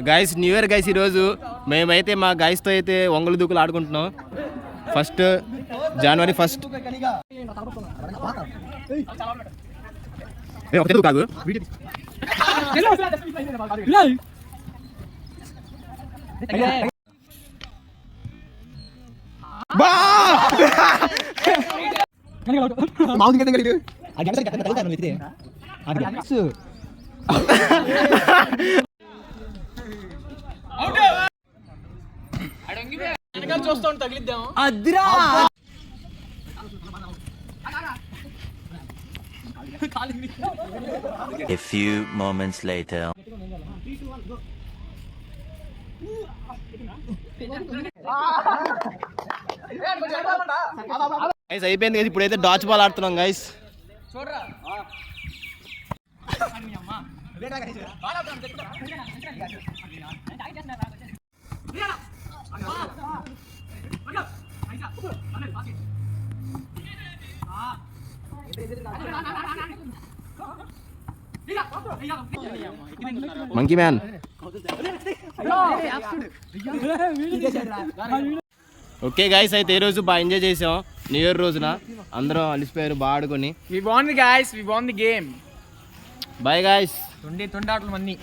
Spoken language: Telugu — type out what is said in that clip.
గైస్ న్యూ ఇయర్ గైస్ ఈరోజు మేమైతే మా గైస్తో అయితే ఒంగలు దూకులు ఆడుకుంటున్నాం. ఫస్ట్ జనవరి 1 కాదు చూస్తాం తగిలిద్దాం. A few moments later. Guys అయిపోయింది కదా, ఇప్పుడైతే డాచ్ బాల్ ఆడుతున్నాం guys. Monkey man. Okay guys అయితే ఈ రోజు బాగా ఎంజాయ్ చేసాం. న్యూ ఇయర్ రోజున అందరం అలిసిపోయారు బాగా ఆడుకొని. We won the guys, we won the game. Bye guys. తొండాటలు మన్ని.